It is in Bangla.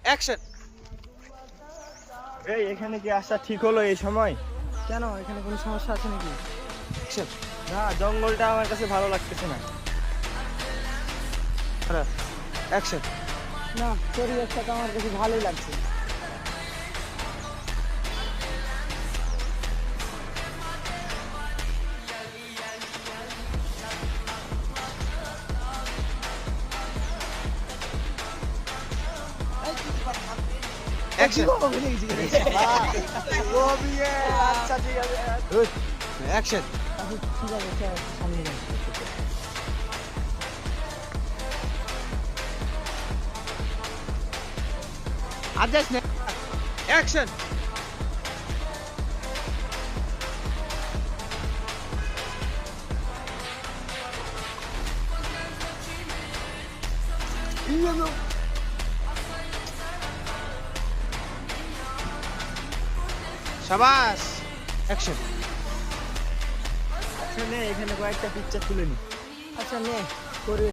অ্যাকশন। এই এখানে কি আসা ঠিক হলো এই সময়? কেন, এখানে কোনো সমস্যা আছে নাকি? অ্যাকশন। না, জঙ্গলটা আমার কাছে ভালো লাগতেছে না। অ্যাকশন। না, পরিবেশটা তো আমার কাছে ভালোই লাগছে। অ্যাকশন। আচ্ছা ঠিক আছে। অ্যাকশন। ঠিক আছে, চল, সামনে যাই। আর যাস না। অ্যাকশন। শাবাশ। অ্যাকশন। আচ্ছা নে, এখানে কয়েকটা পিকচার তুলে নি। আচ্ছা নে, করে